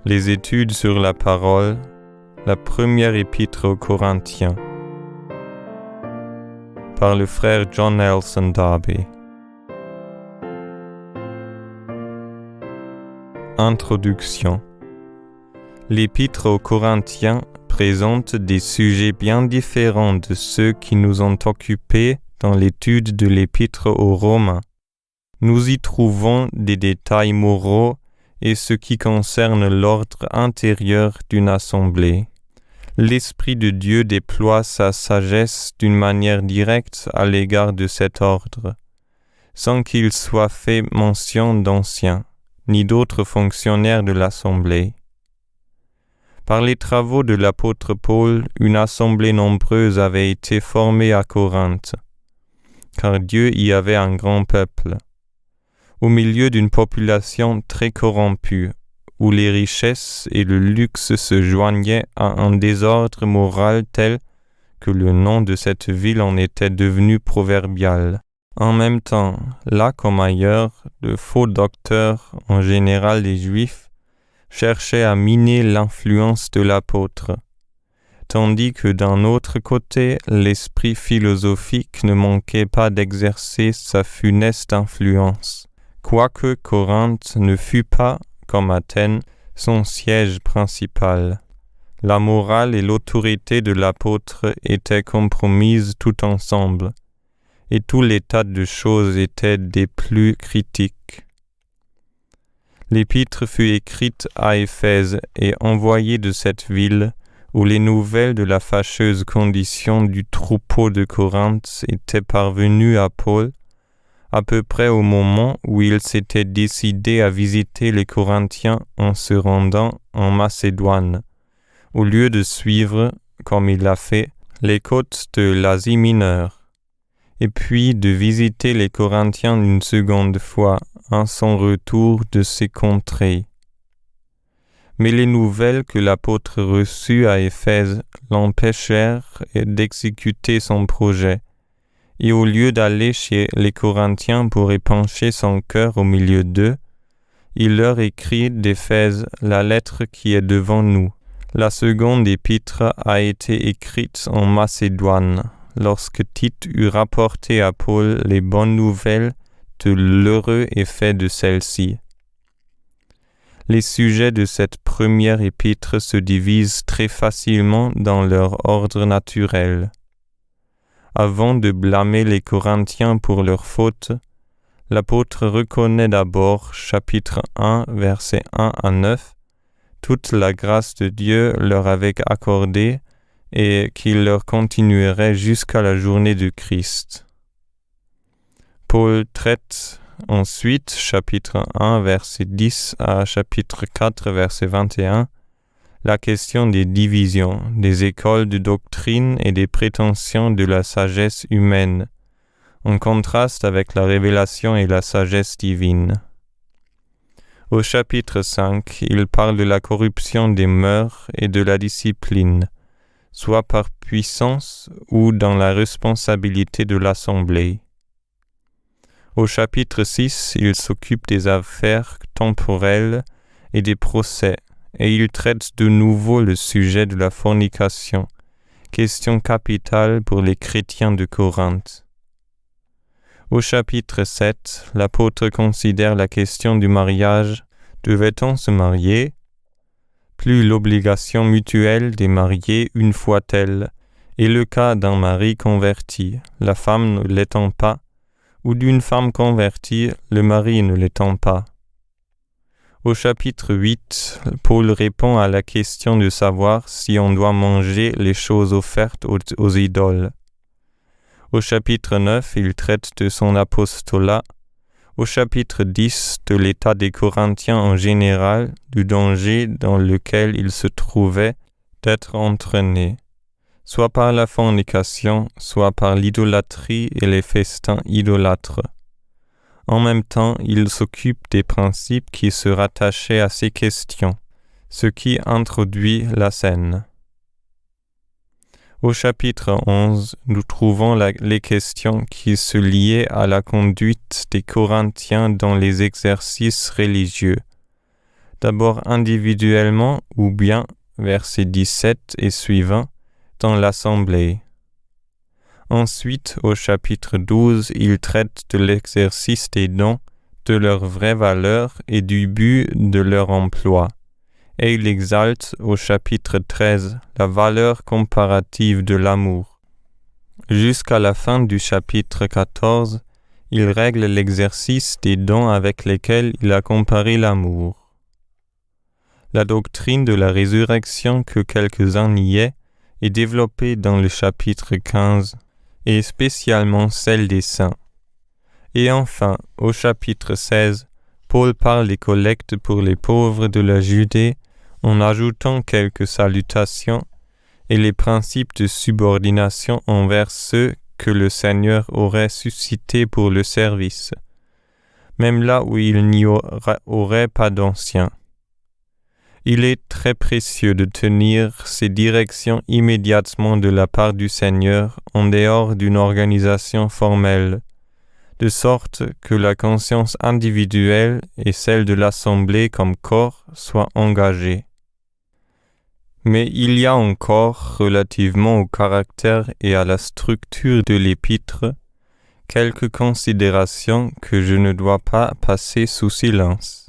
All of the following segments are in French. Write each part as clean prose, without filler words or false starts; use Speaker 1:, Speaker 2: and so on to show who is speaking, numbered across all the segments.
Speaker 1: Les études sur la parole, la première épître aux Corinthiens, par le frère John Nelson Darby. Introduction. L'épître aux Corinthiens présente des sujets bien différents de ceux qui nous ont occupés dans l'étude de l'épître aux Romains. Nous y trouvons des détails moraux et ce qui concerne l'ordre intérieur d'une assemblée. L'Esprit de Dieu déploie sa sagesse d'une manière directe à l'égard de cet ordre, sans qu'il soit fait mention d'anciens, ni d'autres fonctionnaires de l'assemblée. Par les travaux de l'apôtre Paul, une assemblée nombreuse avait été formée à Corinthe, car Dieu y avait un grand peuple. Au milieu d'une population très corrompue, où les richesses et le luxe se joignaient à un désordre moral tel que le nom de cette ville en était devenu proverbial. En même temps, là comme ailleurs, de faux docteurs, en général les Juifs, cherchaient à miner l'influence de l'apôtre, tandis que d'un autre côté, l'esprit philosophique ne manquait pas d'exercer sa funeste influence. Quoique Corinthe ne fût pas, comme Athènes, son siège principal. La morale et l'autorité de l'apôtre étaient compromises tout ensemble, et tout l'état de choses était des plus critiques. L'épître fut écrite à Éphèse et envoyée de cette ville, où les nouvelles de la fâcheuse condition du troupeau de Corinthe étaient parvenues à Paul, à peu près au moment où il s'était décidé à visiter les Corinthiens en se rendant en Macédoine, au lieu de suivre, comme il l'a fait, les côtes de l'Asie mineure, et puis de visiter les Corinthiens une seconde fois à son retour de ces contrées. Mais les nouvelles que l'apôtre reçut à Éphèse l'empêchèrent d'exécuter son projet, et au lieu d'aller chez les Corinthiens pour épancher son cœur au milieu d'eux, il leur écrit d'Éphèse la lettre qui est devant nous. La seconde épître a été écrite en Macédoine, lorsque Tite eut rapporté à Paul les bonnes nouvelles de l'heureux effet de celle-ci. Les sujets de cette première épître se divisent très facilement dans leur ordre naturel. Avant de blâmer les Corinthiens pour leurs fautes, l'apôtre reconnaît d'abord, chapitre 1, versets 1 à 9, toute la grâce de Dieu leur avait accordée et qu'il leur continuerait jusqu'à la journée du Christ. Paul traite ensuite, chapitre 1, verset 10 à chapitre 4, verset 21, la question des divisions, des écoles de doctrine et des prétentions de la sagesse humaine, en contraste avec la révélation et la sagesse divine. Au chapitre 5, il parle de la corruption des mœurs et de la discipline, soit par puissance ou dans la responsabilité de l'assemblée. Au chapitre 6, il s'occupe des affaires temporelles et des procès, et il traite de nouveau le sujet de la fornication, question capitale pour les chrétiens de Corinthe. Au chapitre 7, l'apôtre considère la question du mariage. Devait-on se marier? Plus l'obligation mutuelle des mariés une fois telle, et le cas d'un mari converti, la femme ne l'étant pas, ou d'une femme convertie, le mari ne l'étant pas. Au chapitre 8, Paul répond à la question de savoir si on doit manger les choses offertes aux idoles. Au chapitre 9, il traite de son apostolat. Au chapitre 10, de l'état des Corinthiens en général, du danger dans lequel ils se trouvaient d'être entraînés, soit par la fornication, soit par l'idolâtrie et les festins idolâtres. En même temps, il s'occupe des principes qui se rattachaient à ces questions, ce qui introduit la scène. Au chapitre 11, nous trouvons les questions qui se liaient à la conduite des Corinthiens dans les exercices religieux, d'abord individuellement ou bien, versets 17 et suivants, dans l'Assemblée. Ensuite, au chapitre 12, il traite de l'exercice des dons, de leur vraie valeur et du but de leur emploi. Et il exalte au chapitre 13 la valeur comparative de l'amour. Jusqu'à la fin du chapitre 14, il règle l'exercice des dons avec lesquels il a comparé l'amour. La doctrine de la résurrection que quelques-uns niaient est développée dans le chapitre 15, et spécialement celle des saints. Et enfin, au chapitre 16, Paul parle des collectes pour les pauvres de la Judée en ajoutant quelques salutations et les principes de subordination envers ceux que le Seigneur aurait suscités pour le service, même là où il n'y aurait pas d'anciens. Il est très précieux de tenir ces directions immédiatement de la part du Seigneur en dehors d'une organisation formelle, de sorte que la conscience individuelle et celle de l'Assemblée comme corps soient engagées. Mais il y a encore, relativement au caractère et à la structure de l'épître, quelques considérations que je ne dois pas passer sous silence.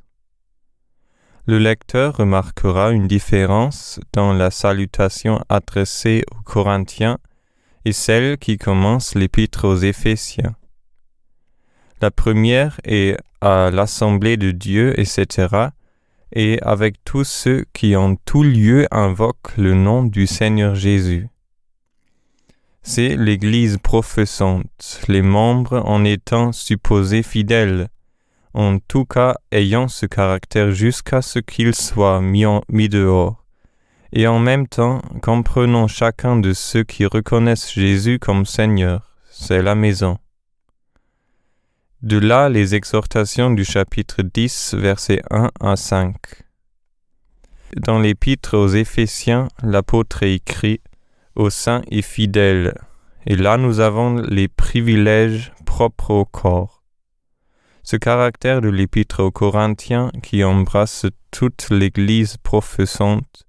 Speaker 1: Le lecteur remarquera une différence dans la salutation adressée aux Corinthiens et celle qui commence l'épître aux Éphésiens. La première est à l'Assemblée de Dieu, etc., et avec tous ceux qui en tout lieu invoquent le nom du Seigneur Jésus. C'est l'Église professante, les membres en étant supposés fidèles, en tout cas ayant ce caractère jusqu'à ce qu'ils soient mis dehors, et en même temps comprenant chacun de ceux qui reconnaissent Jésus comme Seigneur, c'est la maison. De là les exhortations du chapitre 10, versets 1 à 5. Dans l'épître aux Éphésiens, l'apôtre écrit « aux saints et fidèles », et là nous avons les privilèges propres au corps. Ce caractère de l'épître aux Corinthiens qui embrasse toute l'Église professante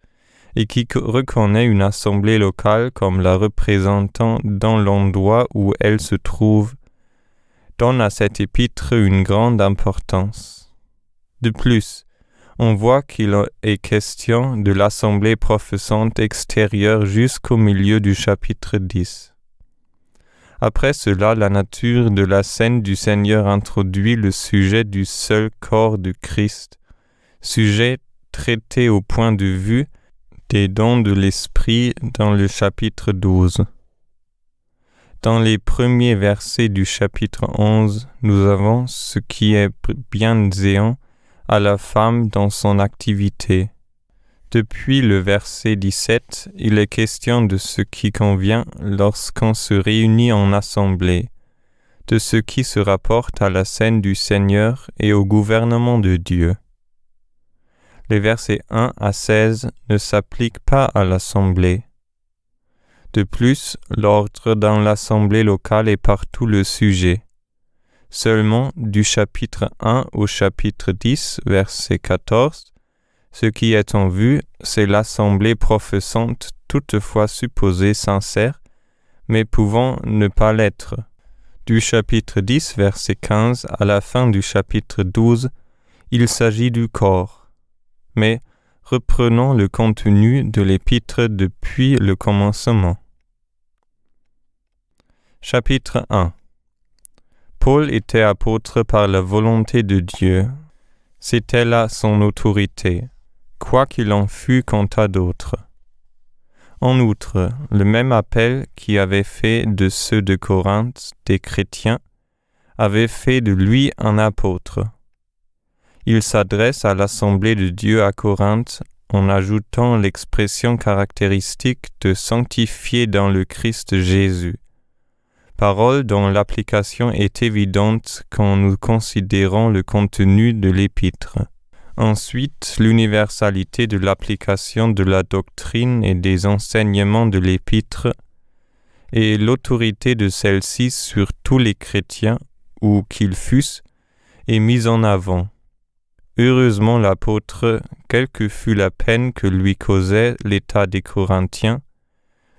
Speaker 1: et qui reconnaît une assemblée locale comme la représentant dans l'endroit où elle se trouve, donne à cet épître une grande importance. De plus, on voit qu'il est question de l'assemblée professante extérieure jusqu'au milieu du chapitre 10. Après cela, la nature de la scène du Seigneur introduit le sujet du seul corps du Christ, sujet traité au point de vue des dons de l'Esprit dans le chapitre 12. Dans les premiers versets du chapitre 11, nous avons ce qui est bienséant à la femme dans son activité. Depuis le verset 17, il est question de ce qui convient lorsqu'on se réunit en assemblée, de ce qui se rapporte à la scène du Seigneur et au gouvernement de Dieu. Les versets 1 à 16 ne s'appliquent pas à l'assemblée. De plus, l'ordre dans l'assemblée locale est partout le sujet. Seulement, du chapitre 1 au chapitre 10, verset 14, ce qui est en vue, c'est l'assemblée professante toutefois supposée sincère, mais pouvant ne pas l'être. Du chapitre 10, verset 15 à la fin du chapitre 12, il s'agit du corps. Mais reprenons le contenu de l'épître depuis le commencement. Chapitre 1. Paul était apôtre par la volonté de Dieu. C'était là son autorité, quoi qu'il en fût quant à d'autres. En outre, le même appel qui avait fait de ceux de Corinthe des chrétiens avait fait de lui un apôtre. Il s'adresse à l'assemblée de Dieu à Corinthe en ajoutant l'expression caractéristique de sanctifier dans le Christ Jésus, parole dont l'application est évidente quand nous considérons le contenu de l'épître. Ensuite, l'universalité de l'application de la doctrine et des enseignements de l'épître et l'autorité de celle-ci sur tous les chrétiens, où qu'ils fussent, est mise en avant. Heureusement l'apôtre, quelle que fût la peine que lui causait l'état des Corinthiens,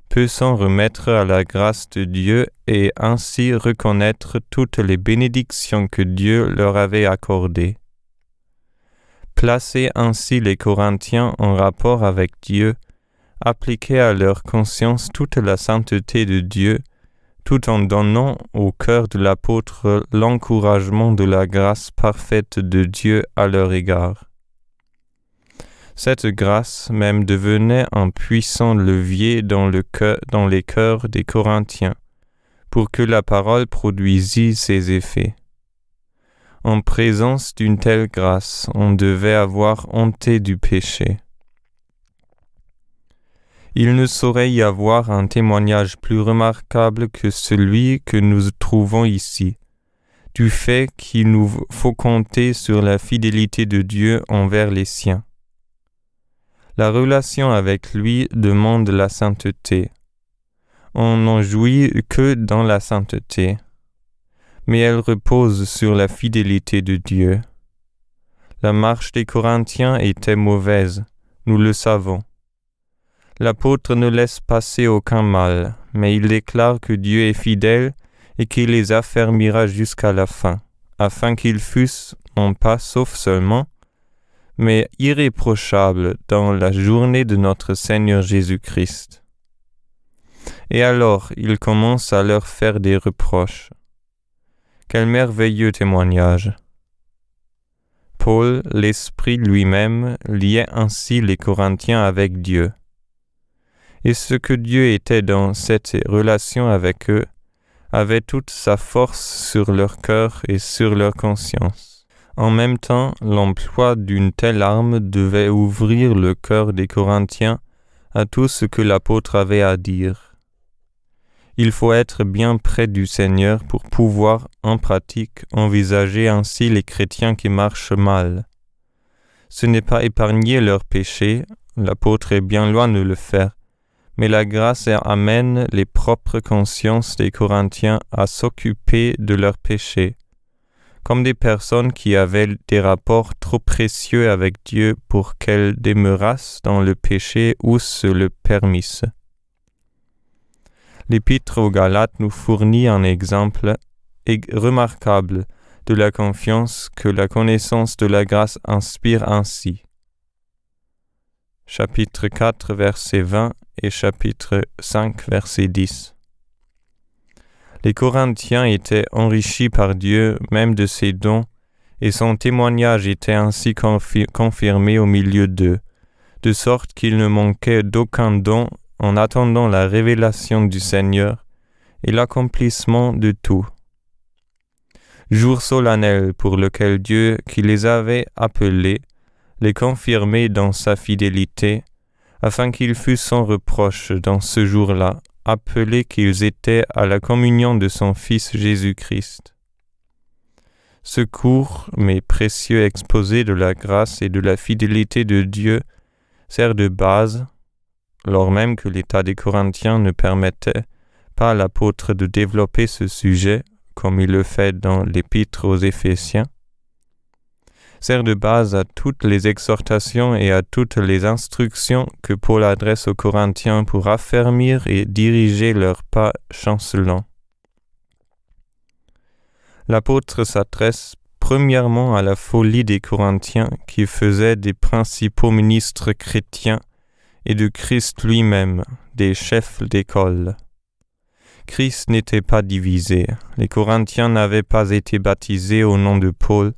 Speaker 1: peut s'en remettre à la grâce de Dieu et ainsi reconnaître toutes les bénédictions que Dieu leur avait accordées. Placer ainsi les Corinthiens en rapport avec Dieu, appliquer à leur conscience toute la sainteté de Dieu, tout en donnant au cœur de l'apôtre l'encouragement de la grâce parfaite de Dieu à leur égard. Cette grâce même devenait un puissant levier dans les cœurs des Corinthiens, pour que la parole produisît ses effets. En présence d'une telle grâce, on devait avoir honte du péché. Il ne saurait y avoir un témoignage plus remarquable que celui que nous trouvons ici, du fait qu'il nous faut compter sur la fidélité de Dieu envers les siens. La relation avec lui demande la sainteté. On n'en jouit que dans la sainteté, mais elle repose sur la fidélité de Dieu. La marche des Corinthiens était mauvaise, nous le savons. L'apôtre ne laisse passer aucun mal, mais il déclare que Dieu est fidèle et qu'il les affermira jusqu'à la fin, afin qu'ils fussent, non pas sauf seulement, mais irréprochables dans la journée de notre Seigneur Jésus-Christ. Et alors, il commence à leur faire des reproches. Quel merveilleux témoignage! Paul, l'Esprit lui-même, liait ainsi les Corinthiens avec Dieu. Et ce que Dieu était dans cette relation avec eux avait toute sa force sur leur cœur et sur leur conscience. En même temps, l'emploi d'une telle arme devait ouvrir le cœur des Corinthiens à tout ce que l'apôtre avait à dire. Il faut être bien près du Seigneur pour pouvoir, en pratique, envisager ainsi les chrétiens qui marchent mal. Ce n'est pas épargner leurs péchés, l'apôtre est bien loin de le faire, mais la grâce amène les propres consciences des Corinthiens à s'occuper de leurs péchés, comme des personnes qui avaient des rapports trop précieux avec Dieu pour qu'elles demeurassent dans le péché ou se le permissent. L'Épître aux Galates nous fournit un exemple remarquable de la confiance que la connaissance de la grâce inspire ainsi. Chapitre 4, verset 20 et chapitre 5, verset 10. Les Corinthiens étaient enrichis par Dieu même de ses dons, et son témoignage était ainsi confirmé au milieu d'eux, de sorte qu'il ne manquait d'aucun don en attendant la révélation du Seigneur et l'accomplissement de tout. Jour solennel pour lequel Dieu, qui les avait appelés, les confirmait dans sa fidélité, afin qu'ils fussent sans reproche dans ce jour-là, appelés qu'ils étaient à la communion de son Fils Jésus-Christ. Ce court mais précieux exposé de la grâce et de la fidélité de Dieu sert de base, lors même que l'état des Corinthiens ne permettait pas à l'apôtre de développer ce sujet, comme il le fait dans l'Épître aux Éphésiens, sert de base à toutes les exhortations et à toutes les instructions que Paul adresse aux Corinthiens pour affermir et diriger leurs pas chancelants. L'apôtre s'adresse premièrement à la folie des Corinthiens qui faisaient des principaux ministres chrétiens et de Christ lui-même, des chefs d'école. Christ n'était pas divisé. Les Corinthiens n'avaient pas été baptisés au nom de Paul.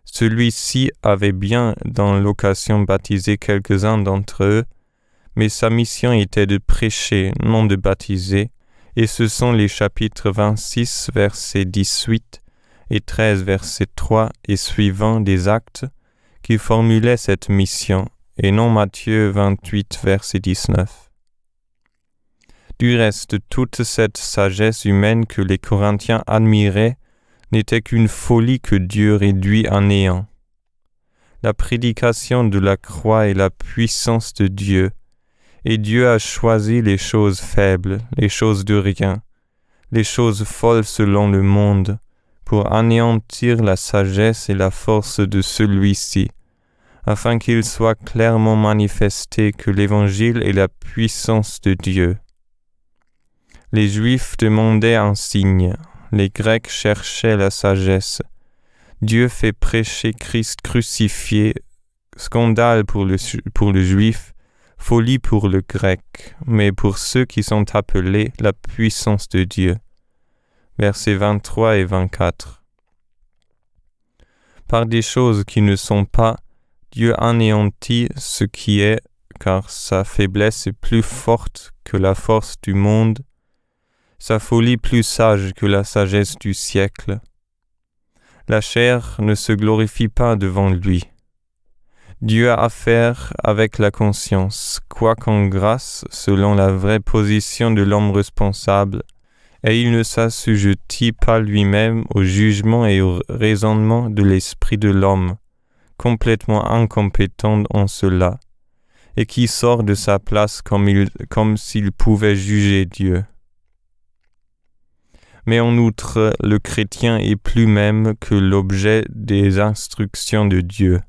Speaker 1: Celui-ci avait bien dans l'occasion baptisé quelques-uns d'entre eux, mais sa mission était de prêcher, non de baptiser, et ce sont les chapitres 26, versets 18 et 13, versets 3 et suivants des Actes qui formulaient cette mission, et non Matthieu 28, verset 19. Du reste, toute cette sagesse humaine que les Corinthiens admiraient n'était qu'une folie que Dieu réduit à néant. La prédication de la croix est la puissance de Dieu, et Dieu a choisi les choses faibles, les choses de rien, les choses folles selon le monde, pour anéantir la sagesse et la force de celui-ci, afin qu'il soit clairement manifesté que l'Évangile est la puissance de Dieu. Les Juifs demandaient un signe, les Grecs cherchaient la sagesse. Dieu fait prêcher Christ crucifié, scandale pour le Juif, folie pour le Grec, mais pour ceux qui sont appelés la puissance de Dieu. Versets 23 et 24. Par des choses qui ne sont pas, Dieu anéantit ce qui est, car sa faiblesse est plus forte que la force du monde, sa folie plus sage que la sagesse du siècle. La chair ne se glorifie pas devant lui. Dieu a affaire avec la conscience, quoiqu'en grâce, selon la vraie position de l'homme responsable, et il ne s'assujettit pas lui-même au jugement et au raisonnement de l'esprit de l'homme, complètement incompétent en cela, et qui sort de sa place comme s'il pouvait juger Dieu. Mais en outre, le chrétien est plus même que l'objet des instructions de Dieu.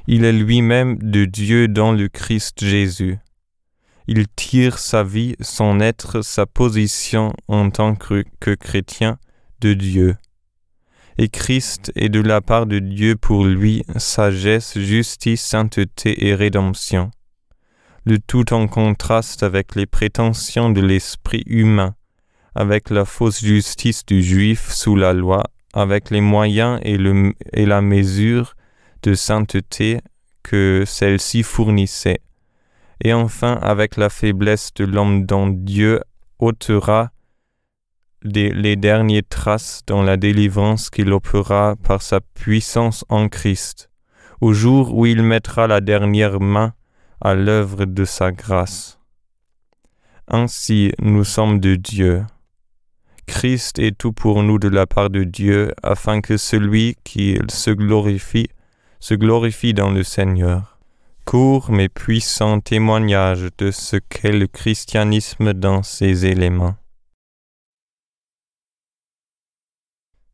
Speaker 1: Il est lui-même de Dieu dans le Christ Jésus. Il tire sa vie, son être, sa position en tant que chrétien de Dieu. Et Christ est de la part de Dieu pour lui sagesse, justice, sainteté et rédemption. Le tout en contraste avec les prétentions de l'esprit humain, avec la fausse justice du juif sous la loi, avec les moyens et la mesure de sainteté que celle-ci fournissait, et enfin avec la faiblesse de l'homme dont Dieu ôtera les dernières traces dans la délivrance qu'il opérera par sa puissance en Christ, au jour où il mettra la dernière main à l'œuvre de sa grâce. Ainsi, nous sommes de Dieu. Christ est tout pour nous de la part de Dieu, afin que celui qui se glorifie dans le Seigneur. Court mais puissant témoignage de ce qu'est le christianisme dans ses éléments.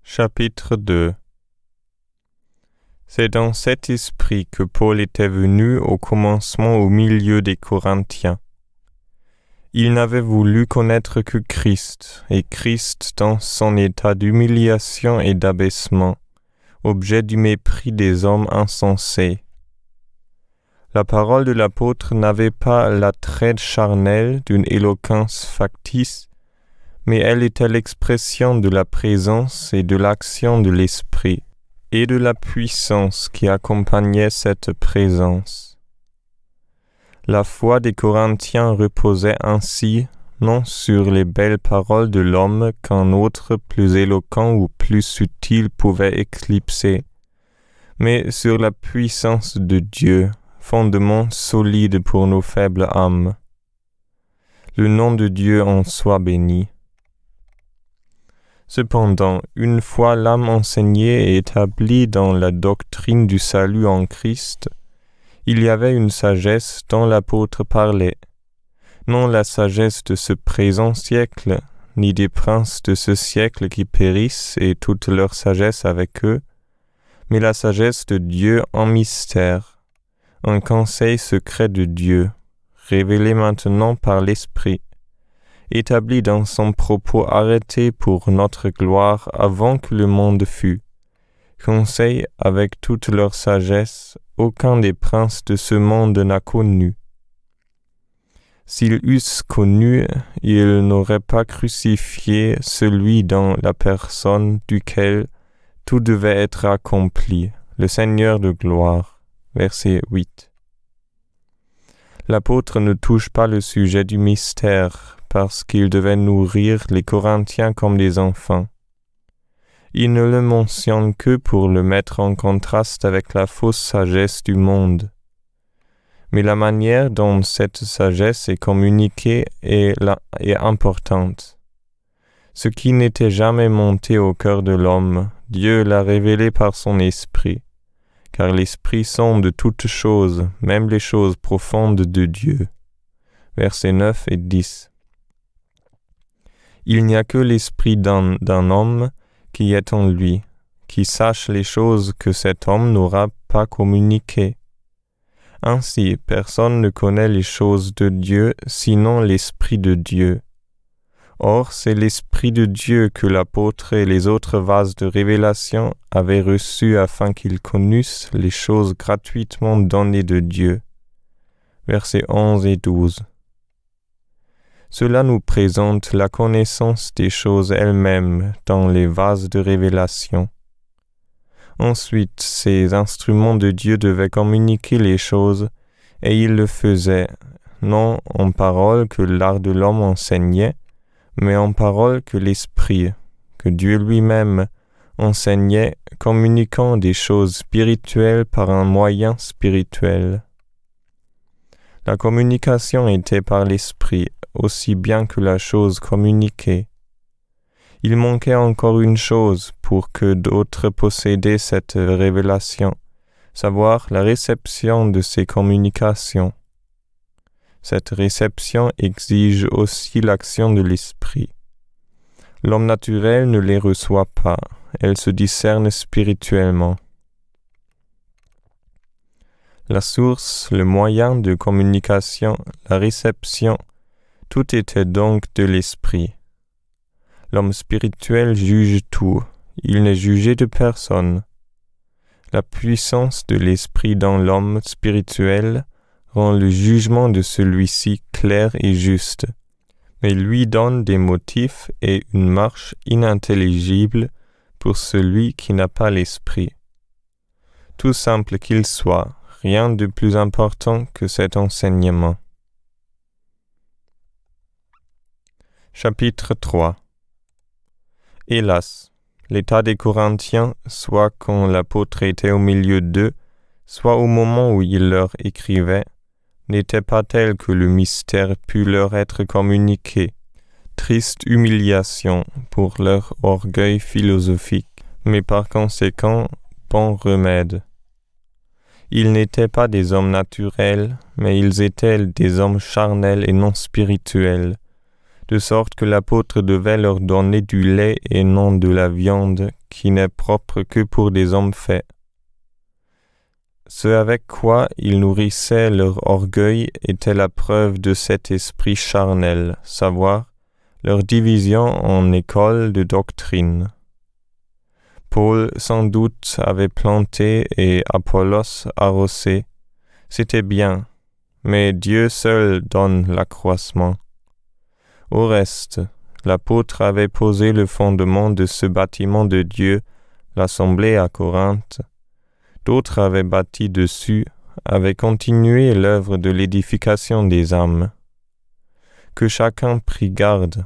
Speaker 1: Chapitre 2. C'est dans cet esprit que Paul était venu au commencement au milieu des Corinthiens. Il n'avait voulu connaître que Christ, et Christ dans son état d'humiliation et d'abaissement, objet du mépris des hommes insensés. La parole de l'apôtre n'avait pas l'attrait charnel d'une éloquence factice, mais elle était l'expression de la présence et de l'action de l'esprit, et de la puissance qui accompagnait cette présence. La foi des Corinthiens reposait ainsi, non sur les belles paroles de l'homme qu'un autre plus éloquent ou plus subtil pouvait éclipser, mais sur la puissance de Dieu, fondement solide pour nos faibles âmes. Le nom de Dieu en soit béni. Cependant, une fois l'âme enseignée et établie dans la doctrine du salut en Christ, il y avait une sagesse dont l'apôtre parlait, non la sagesse de ce présent siècle, ni des princes de ce siècle qui périssent et toute leur sagesse avec eux, mais la sagesse de Dieu en mystère, un conseil secret de Dieu, révélé maintenant par l'Esprit, établi dans son propos arrêté pour notre gloire avant que le monde fût. Conseil avec toute leur sagesse, aucun des princes de ce monde n'a connu. S'ils eussent connu, ils n'auraient pas crucifié celui dans la personne duquel tout devait être accompli, le Seigneur de gloire. Verset 8. L'apôtre ne touche pas le sujet du mystère, parce qu'il devait nourrir les Corinthiens comme des enfants. Il ne le mentionne que pour le mettre en contraste avec la fausse sagesse du monde. Mais la manière dont cette sagesse est communiquée est importante. Ce qui n'était jamais monté au cœur de l'homme, Dieu l'a révélé par son esprit, car l'esprit sonde toutes choses, même les choses profondes de Dieu. Versets 9 et 10. Il n'y a que l'esprit d'un homme qui est en lui, qui sache les choses que cet homme n'aura pas communiquées. Ainsi, personne ne connaît les choses de Dieu, sinon l'Esprit de Dieu. Or, c'est l'Esprit de Dieu que l'apôtre et les autres vases de révélation avaient reçus afin qu'ils connussent les choses gratuitement données de Dieu. Versets 11 et 12. Cela nous présente la connaissance des choses elles-mêmes dans les vases de révélation. Ensuite, ces instruments de Dieu devaient communiquer les choses, et ils le faisaient, non en parole que l'art de l'homme enseignait, mais en parole que l'Esprit, que Dieu lui-même, enseignait, communiquant des choses spirituelles par un moyen spirituel. La communication était par l'Esprit, aussi bien que la chose communiquée. Il manquait encore une chose pour que d'autres possédaient cette révélation, savoir la réception de ces communications. Cette réception exige aussi l'action de l'Esprit. L'homme naturel ne les reçoit pas, elle se discerne spirituellement. La source, le moyen de communication, la réception, tout était donc de l'Esprit. L'homme spirituel juge tout, il n'est jugé de personne. La puissance de l'Esprit dans l'homme spirituel rend le jugement de celui-ci clair et juste, mais lui donne des motifs et une marche inintelligible pour celui qui n'a pas l'Esprit. Tout simple qu'il soit, rien de plus important que cet enseignement. Chapitre 3. Hélas, l'état des Corinthiens, soit quand l'apôtre était au milieu d'eux, soit au moment où il leur écrivait, n'était pas tel que le mystère pût leur être communiqué. Triste humiliation pour leur orgueil philosophique, mais par conséquent, bon remède. Ils n'étaient pas des hommes naturels, mais ils étaient des hommes charnels et non spirituels, de sorte que l'apôtre devait leur donner du lait et non de la viande, qui n'est propre que pour des hommes faits. Ce avec quoi ils nourrissaient leur orgueil était la preuve de cet esprit charnel, savoir leur division en écoles de doctrine. Paul sans doute avait planté et Apollos arrosé. C'était bien, mais Dieu seul donne l'accroissement. Au reste, l'apôtre avait posé le fondement de ce bâtiment de Dieu, l'assemblée à Corinthe. D'autres avaient bâti dessus, avaient continué l'œuvre de l'édification des âmes. Que chacun prie garde.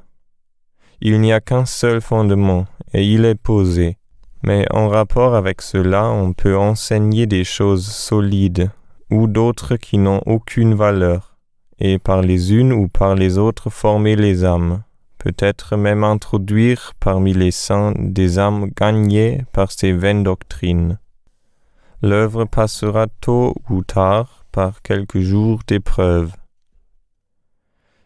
Speaker 1: Il n'y a qu'un seul fondement, et il est posé. Mais en rapport avec cela, on peut enseigner des choses solides, ou d'autres qui n'ont aucune valeur, et par les unes ou par les autres former les âmes, peut-être même introduire parmi les saints des âmes gagnées par ces vaines doctrines. L'œuvre passera tôt ou tard par quelques jours d'épreuve.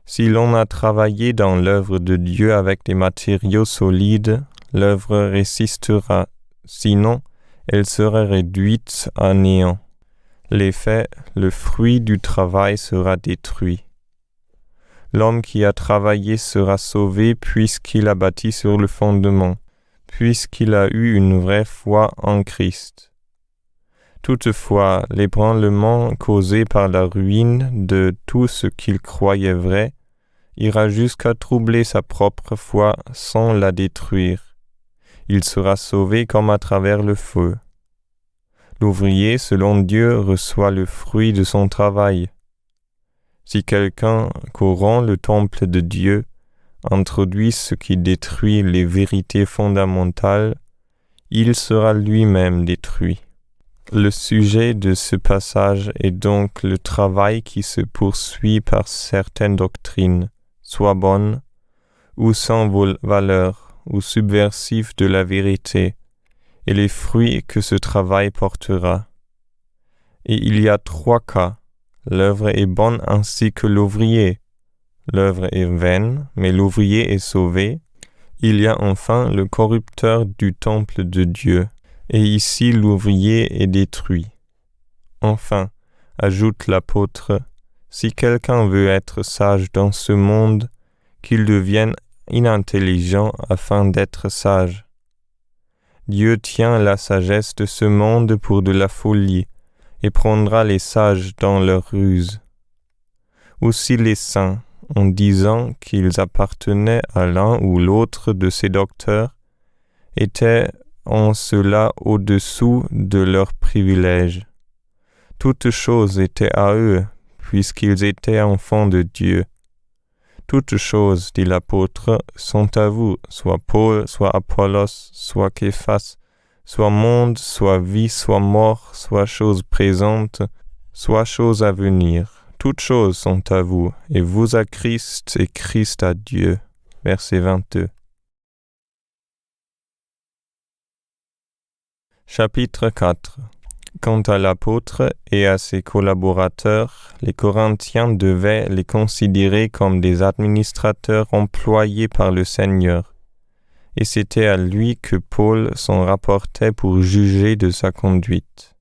Speaker 1: Si l'on a travaillé dans l'œuvre de Dieu avec des matériaux solides, l'œuvre résistera, sinon elle sera réduite à néant. L'effet, le fruit du travail sera détruit. L'homme qui a travaillé sera sauvé puisqu'il a bâti sur le fondement, puisqu'il a eu une vraie foi en Christ. Toutefois, l'ébranlement causé par la ruine de tout ce qu'il croyait vrai ira jusqu'à troubler sa propre foi sans la détruire. Il sera sauvé comme à travers le feu. L'ouvrier, selon Dieu, reçoit le fruit de son travail. Si quelqu'un corrompt le temple de Dieu, introduit ce qui détruit les vérités fondamentales, il sera lui-même détruit. Le sujet de ce passage est donc le travail qui se poursuit par certaines doctrines, soit bonnes, ou sans valeur, ou subversives de la vérité, et les fruits que ce travail portera. Et il y a 3 cas. L'œuvre est bonne ainsi que l'ouvrier. L'œuvre est vaine, mais l'ouvrier est sauvé. Il y a enfin le corrupteur du temple de Dieu, et ici l'ouvrier est détruit. Enfin, ajoute l'apôtre, si quelqu'un veut être sage dans ce monde, qu'il devienne inintelligent afin d'être sage. Dieu tient la sagesse de ce monde pour de la folie, et prendra les sages dans leur ruse. Aussi les saints, en disant qu'ils appartenaient à l'un ou l'autre de ces docteurs, étaient en cela au-dessous de leurs privilèges. Toutes choses étaient à eux, puisqu'ils étaient enfants de Dieu. Toutes choses, dit l'apôtre, sont à vous, soit Paul, soit Apollos, soit Képhas, soit monde, soit vie, soit mort, soit chose présente, soit chose à venir. Toutes choses sont à vous, et vous à Christ, et Christ à Dieu. Verset 22. Chapitre 4. Quant à l'apôtre et à ses collaborateurs, les Corinthiens devaient les considérer comme des administrateurs employés par le Seigneur, et c'était à lui que Paul s'en rapportait pour juger de sa conduite.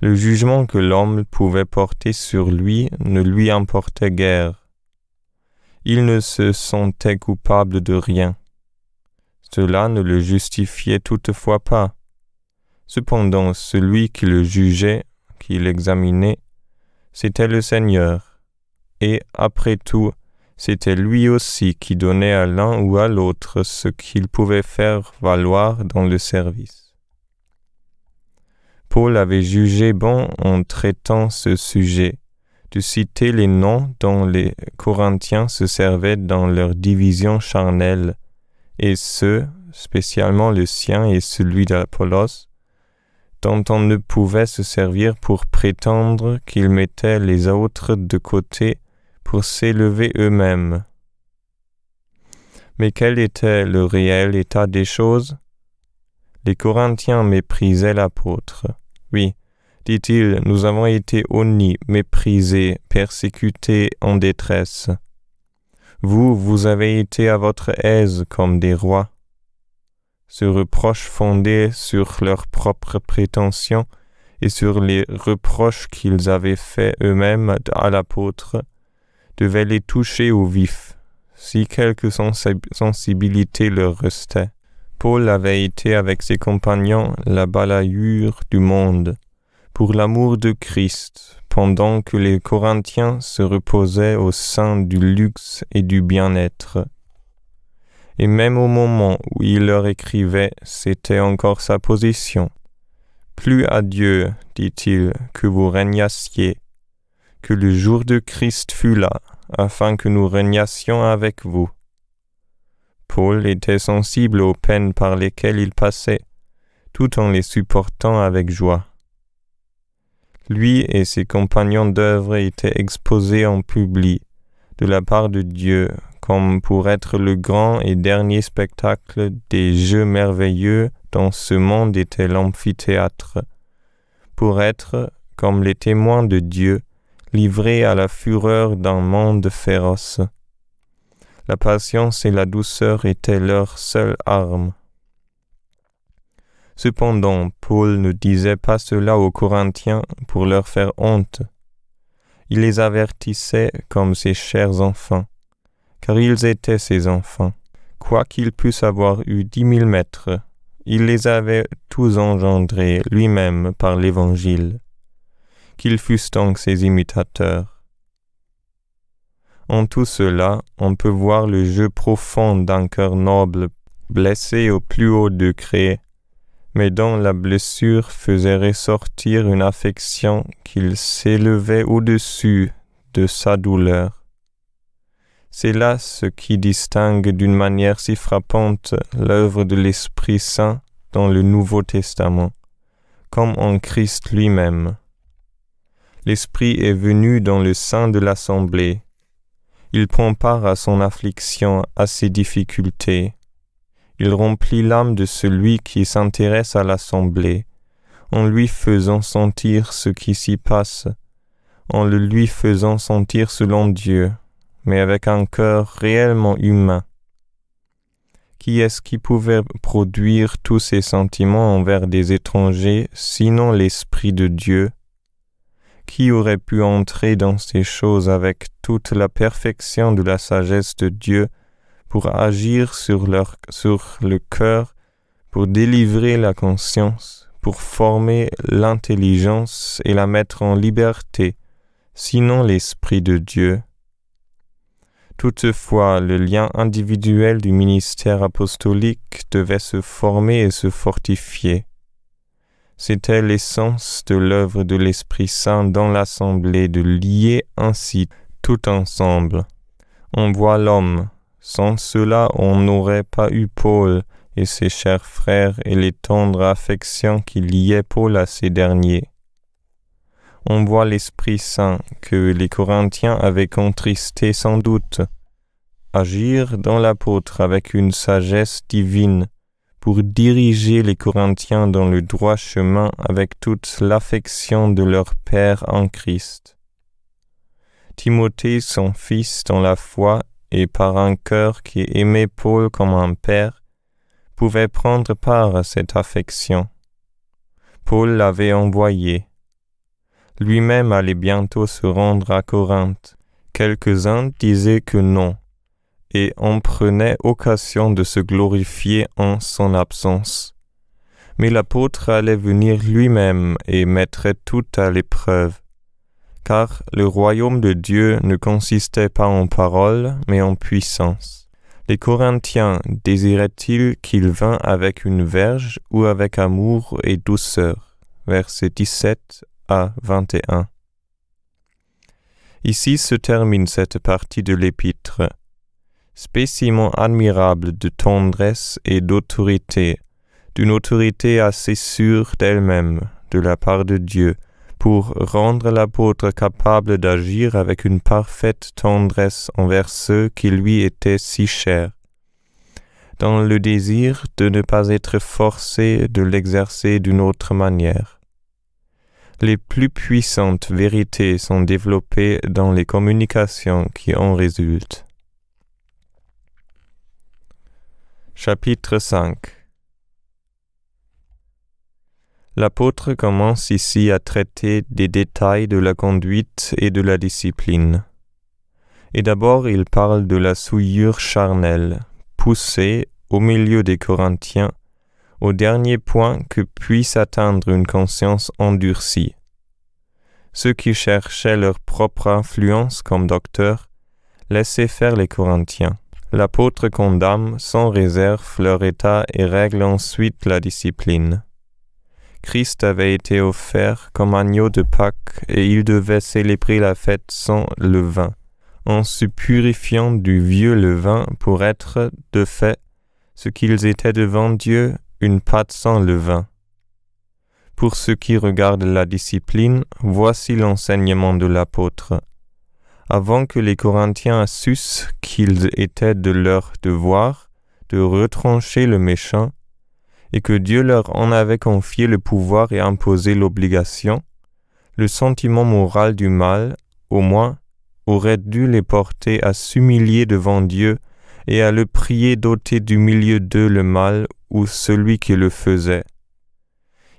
Speaker 1: Le jugement que l'homme pouvait porter sur lui ne lui importait guère. Il ne se sentait coupable de rien. Cela ne le justifiait toutefois pas. Cependant, celui qui le jugeait, qui l'examinait, c'était le Seigneur. Et, après tout, c'était lui aussi qui donnait à l'un ou à l'autre ce qu'il pouvait faire valoir dans le service. Paul avait jugé bon, en traitant ce sujet, de citer les noms dont les Corinthiens se servaient dans leur division charnelle, et ceux, spécialement le sien et celui d'Apollos, dont on ne pouvait se servir pour prétendre qu'ils mettaient les autres de côté pour s'élever eux-mêmes. Mais quel était le réel état des choses? Les Corinthiens méprisaient l'apôtre. Oui, dit-il, nous avons été honnis, méprisés, persécutés, en détresse. Vous avez été à votre aise comme des rois. Ce reproche fondé sur leurs propres prétentions et sur les reproches qu'ils avaient faits eux-mêmes à l'apôtre devait les toucher au vif, si quelque sensibilité leur restait. Paul avait été avec ses compagnons la balayure du monde, pour l'amour de Christ, pendant que les Corinthiens se reposaient au sein du luxe et du bien-être. Et même au moment où il leur écrivait, c'était encore sa position. Plus à Dieu, dit-il, que vous régnassiez, que le jour de Christ fût là, afin que nous régnassions avec vous. Paul était sensible aux peines par lesquelles il passait, tout en les supportant avec joie. Lui et ses compagnons d'œuvre étaient exposés en public, de la part de Dieu, comme pour être le grand et dernier spectacle des jeux merveilleux dont ce monde était l'amphithéâtre, pour être, comme les témoins de Dieu, livrés à la fureur d'un monde féroce. La patience et la douceur étaient leurs seules armes. Cependant, Paul ne disait pas cela aux Corinthiens pour leur faire honte. Il les avertissait comme ses chers enfants, car ils étaient ses enfants. Quoiqu'ils pussent avoir eu 10 000 maîtres, il les avait tous engendrés lui-même par l'Évangile. Qu'ils fussent donc ses imitateurs. En tout cela, on peut voir le jeu profond d'un cœur noble, blessé au plus haut degré, mais dont la blessure faisait ressortir une affection qu'il s'élevait au-dessus de sa douleur. C'est là ce qui distingue d'une manière si frappante l'œuvre de l'Esprit Saint dans le Nouveau Testament, comme en Christ lui-même. L'Esprit est venu dans le sein de l'assemblée. Il prend part à son affliction, à ses difficultés. Il remplit l'âme de celui qui s'intéresse à l'assemblée, en lui faisant sentir ce qui s'y passe, en le lui faisant sentir selon Dieu, mais avec un cœur réellement humain. Qui est-ce qui pouvait produire tous ces sentiments envers des étrangers, sinon l'Esprit de Dieu? Qui aurait pu entrer dans ces choses avec toute la perfection de la sagesse de Dieu pour agir sur le cœur, pour délivrer la conscience, pour former l'intelligence et la mettre en liberté, sinon l'Esprit de Dieu? Toutefois, le lien individuel du ministère apostolique devait se former et se fortifier. C'était l'essence de l'œuvre de l'Esprit Saint dans l'Assemblée de lier ainsi tout ensemble. On voit l'homme. Sans cela, on n'aurait pas eu Paul et ses chers frères et les tendres affections qui liaient Paul à ces derniers. On voit l'Esprit Saint que les Corinthiens avaient contristé sans doute, agir dans l'apôtre avec une sagesse divine pour diriger les Corinthiens dans le droit chemin avec toute l'affection de leur Père en Christ. Timothée, son fils dans la foi et par un cœur qui aimait Paul comme un père, pouvait prendre part à cette affection. Paul l'avait envoyé. Lui-même allait bientôt se rendre à Corinthe. Quelques-uns disaient que non, et en prenaient occasion de se glorifier en son absence. Mais l'apôtre allait venir lui-même et mettrait tout à l'épreuve, car le royaume de Dieu ne consistait pas en paroles, mais en puissance. Les Corinthiens désiraient-ils qu'il vînt avec une verge ou avec amour et douceur? Versets 17 à 21. Ici se termine cette partie de l'épître. Spécimen admirable de tendresse et d'autorité, d'une autorité assez sûre d'elle-même, de la part de Dieu, pour rendre l'apôtre capable d'agir avec une parfaite tendresse envers ceux qui lui étaient si chers, dans le désir de ne pas être forcé de l'exercer d'une autre manière. Les plus puissantes vérités sont développées dans les communications qui en résultent. Chapitre 5. L'apôtre commence ici à traiter des détails de la conduite et de la discipline. Et d'abord il parle de la souillure charnelle, poussée, au milieu des Corinthiens, au dernier point que puisse atteindre une conscience endurcie. Ceux qui cherchaient leur propre influence comme docteurs laissaient faire les Corinthiens. L'apôtre condamne sans réserve leur état et règle ensuite la discipline. Christ avait été offert comme agneau de Pâques et il devait célébrer la fête sans levain, en se purifiant du vieux levain pour être, de fait, ce qu'ils étaient devant Dieu, une pâte sans levain. Pour ce qui regarde la discipline, voici l'enseignement de l'apôtre. Avant que les Corinthiens sussent qu'il était de leur devoir de retrancher le méchant, et que Dieu leur en avait confié le pouvoir et imposé l'obligation, le sentiment moral du mal, au moins, aurait dû les porter à s'humilier devant Dieu et à le prier d'ôter du milieu d'eux le mal ou celui qui le faisait.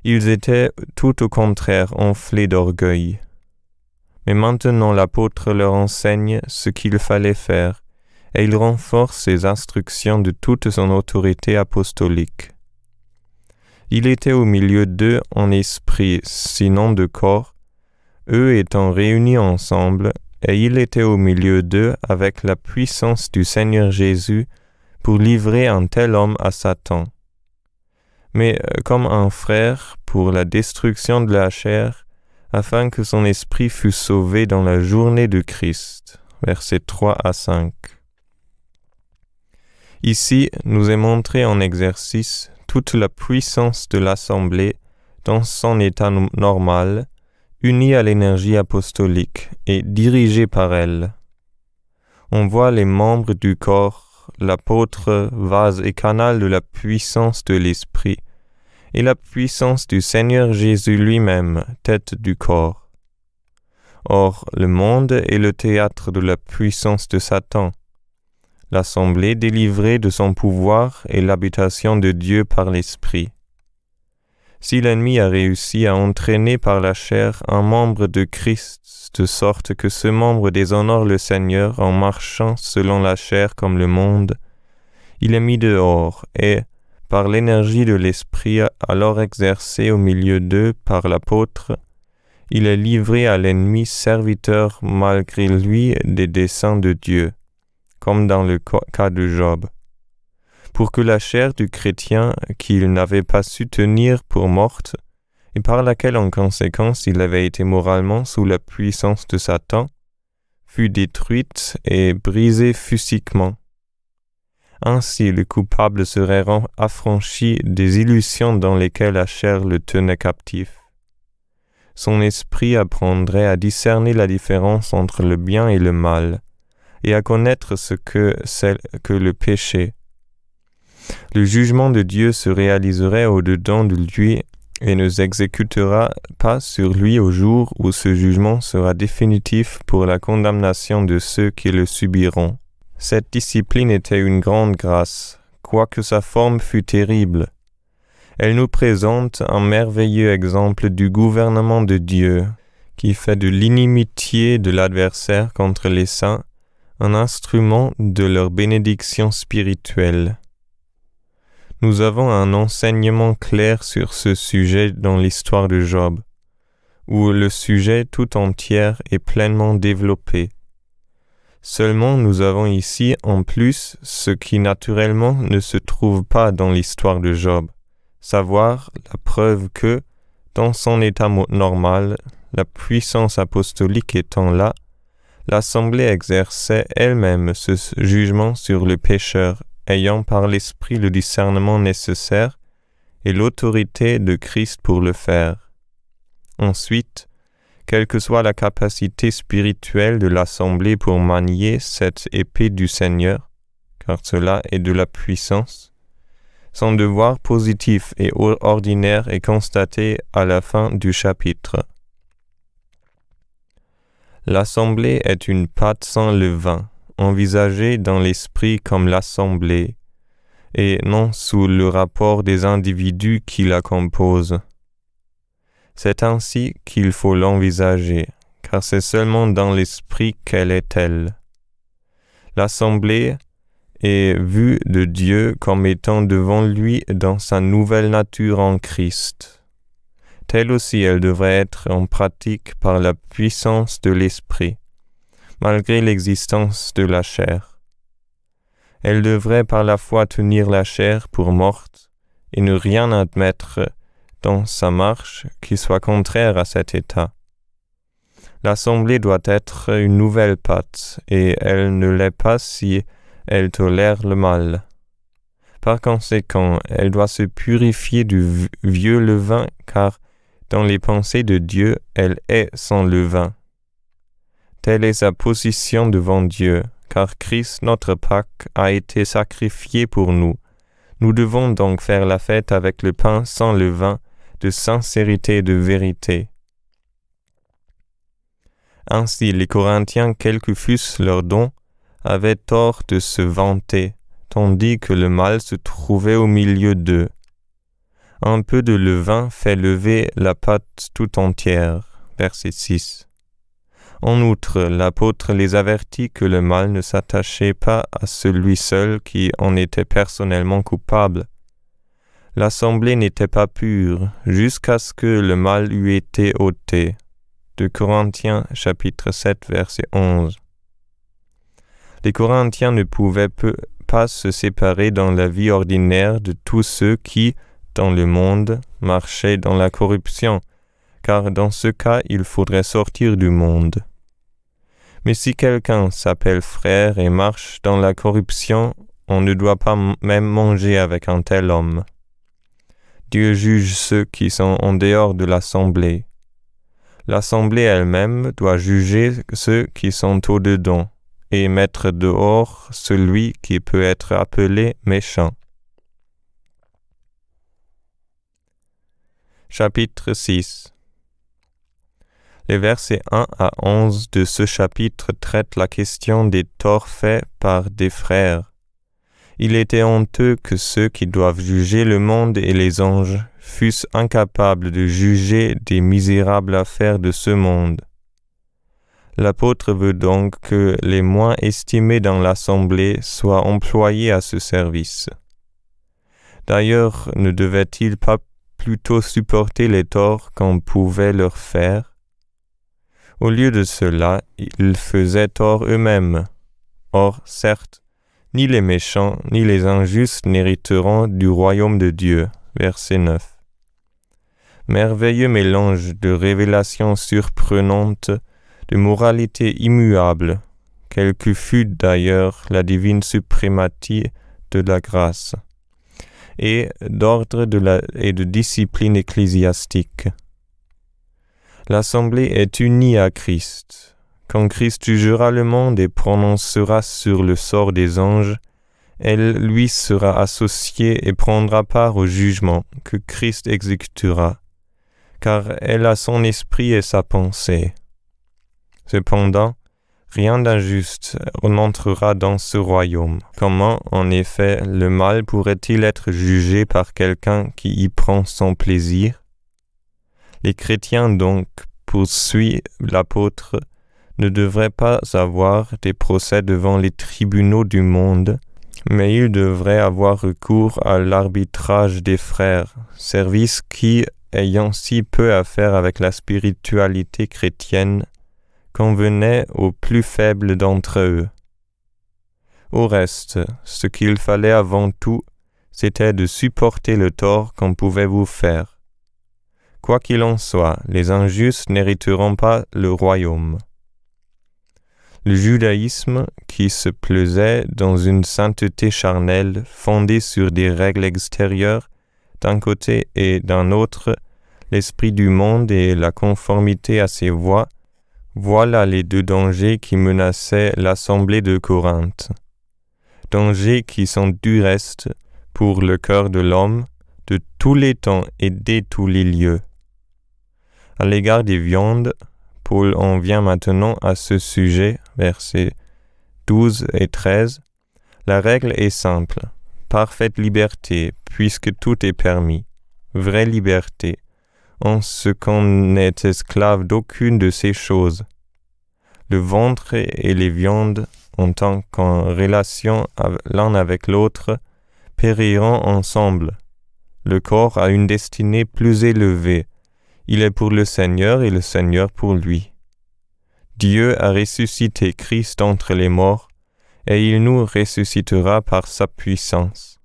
Speaker 1: Ils étaient tout au contraire enflés d'orgueil. Mais maintenant l'apôtre leur enseigne ce qu'il fallait faire, et il renforce ses instructions de toute son autorité apostolique. Il était au milieu d'eux en esprit, sinon de corps, eux étant réunis ensemble, et il était au milieu d'eux avec la puissance du Seigneur Jésus pour livrer un tel homme à Satan. Mais comme un frère pour la destruction de la chair, afin que son esprit fût sauvé dans la journée de Christ. Versets 3 à 5. Ici, nous est montré en exercice toute la puissance de l'Assemblée dans son état normal, unie à l'énergie apostolique et dirigée par elle. On voit les membres du corps, l'apôtre, vase et canal de la puissance de l'Esprit, et la puissance du Seigneur Jésus lui-même, tête du corps. Or, le monde est le théâtre de la puissance de Satan. l'assemblée délivrée de son pouvoir et l'habitation de Dieu par l'Esprit. Si l'ennemi a réussi à entraîner par la chair un membre de Christ, de sorte que ce membre déshonore le Seigneur en marchant selon la chair comme le monde, il est mis dehors et, par l'énergie de l'Esprit alors exercée au milieu d'eux par l'apôtre, il est livré à l'ennemi serviteur malgré lui des desseins de Dieu, comme dans le cas de Job. Pour que la chair du chrétien qu'il n'avait pas su tenir pour morte, et par laquelle en conséquence il avait été moralement sous la puissance de Satan, fût détruite et brisée physiquement. Ainsi le coupable serait affranchi des illusions dans lesquelles la chair le tenait captif. Son esprit apprendrait à discerner la différence entre le bien et le mal, et à connaître ce que c'est que le péché. Le jugement de Dieu se réaliserait au-dedans de lui et ne s'exécutera pas sur lui au jour où ce jugement sera définitif pour la condamnation de ceux qui le subiront. Cette discipline était une grande grâce, quoique sa forme fût terrible. Elle nous présente un merveilleux exemple du gouvernement de Dieu, qui fait de l'inimitié de l'adversaire contre les saints un instrument de leur bénédiction spirituelle. Nous avons un enseignement clair sur ce sujet dans l'histoire de Job, où le sujet tout entier est pleinement développé. Seulement nous avons ici en plus ce qui naturellement ne se trouve pas dans l'histoire de Job, savoir la preuve que, dans son état normal, la puissance apostolique étant là, l'Assemblée exerçait elle-même ce jugement sur le pécheur, ayant par l'Esprit le discernement nécessaire et l'autorité de Christ pour le faire. Ensuite, quelle que soit la capacité spirituelle de l'Assemblée pour manier cette épée du Seigneur, car cela est de la puissance, son devoir positif et ordinaire est constaté à la fin du chapitre. L'Assemblée est une pâte sans levain, envisagée dans l'esprit comme l'Assemblée, et non sous le rapport des individus qui la composent. C'est ainsi qu'il faut l'envisager, car c'est seulement dans l'esprit qu'elle est telle. L'Assemblée est vue de Dieu comme étant devant lui dans sa nouvelle nature en Christ. Telle aussi elle devrait être en pratique par la puissance de l'Esprit, malgré l'existence de la chair. Elle devrait par la foi tenir la chair pour morte et ne rien admettre dans sa marche qui soit contraire à cet état. L'Assemblée doit être une nouvelle pâte, et elle ne l'est pas si elle tolère le mal. Par conséquent, elle doit se purifier du vieux levain, car dans les pensées de Dieu, elle est sans levain. Telle est sa position devant Dieu, car Christ, notre Pâque, a été sacrifié pour nous. Nous devons donc faire la fête avec le pain sans levain, de sincérité et de vérité. Ainsi, les Corinthiens, quels que fussent leurs dons, avaient tort de se vanter, tandis que le mal se trouvait au milieu d'eux. Un peu de levain fait lever la pâte tout entière. Verset 6. En outre, l'apôtre les avertit que le mal ne s'attachait pas à celui seul qui en était personnellement coupable. L'assemblée n'était pas pure, jusqu'à ce que le mal eût été ôté. 2 Corinthiens chapitre 7 verset 11. Les Corinthiens ne pouvaient pas se séparer dans la vie ordinaire de tous ceux qui, dans le monde, marchaient dans la corruption, car dans ce cas il faudrait sortir du monde. Mais si quelqu'un s'appelle frère et marche dans la corruption, on ne doit pas même manger avec un tel homme. Dieu juge ceux qui sont en dehors de l'assemblée. L'assemblée elle-même doit juger ceux qui sont au-dedans et mettre dehors celui qui peut être appelé méchant. Chapitre 6. Les versets 1 à 11 de ce chapitre traitent la question des torts faits par des frères. Il était honteux que ceux qui doivent juger le monde et les anges fussent incapables de juger des misérables affaires de ce monde. L'apôtre veut donc que les moins estimés dans l'assemblée soient employés à ce service. D'ailleurs, ne devait-il pas plutôt supporter les torts qu'on pouvait leur faire? Au lieu de cela, ils faisaient tort eux-mêmes. Or, certes, ni les méchants ni les injustes n'hériteront du royaume de Dieu. Verset 9. Merveilleux mélange de révélations surprenantes, de moralité immuable, quelle que fût d'ailleurs la suprématie de la grâce, et d'ordre et de discipline ecclésiastique. L'Assemblée est unie à Christ. Quand Christ jugera le monde et prononcera sur le sort des anges, elle lui sera associée et prendra part au jugement que Christ exécutera, car elle a son esprit et sa pensée. Cependant, rien d'injuste n'entrera dans ce royaume. Comment, en effet, le mal pourrait-il être jugé par quelqu'un qui y prend son plaisir? Les chrétiens donc, poursuit l'apôtre, ne devraient pas avoir des procès devant les tribunaux du monde, mais ils devraient avoir recours à l'arbitrage des frères, service qui, ayant si peu à faire avec la spiritualité chrétienne, convenait aux plus faibles d'entre eux. Au reste, ce qu'il fallait avant tout, c'était de supporter le tort qu'on pouvait vous faire. Quoi qu'il en soit, les injustes n'hériteront pas le royaume. Le judaïsme, qui se plaisait dans une sainteté charnelle fondée sur des règles extérieures, d'un côté et d'un autre, l'esprit du monde et la conformité à ses voies, voilà les deux dangers qui menaçaient l'assemblée de Corinthe. Dangers qui sont du reste, pour le cœur de l'homme, de tous les temps et dès tous les lieux. À l'égard des viandes, Paul en vient maintenant à ce sujet, versets 12 et 13. La règle est simple, parfaite liberté, puisque tout est permis, vraie liberté, en ce qu'on n'est esclave d'aucune de ces choses. Le ventre et les viandes, en tant qu'en relation l'un avec l'autre, périront ensemble. Le corps a une destinée plus élevée. Il est pour le Seigneur et le Seigneur pour lui. Dieu a ressuscité Christ entre les morts, et il nous ressuscitera par sa puissance.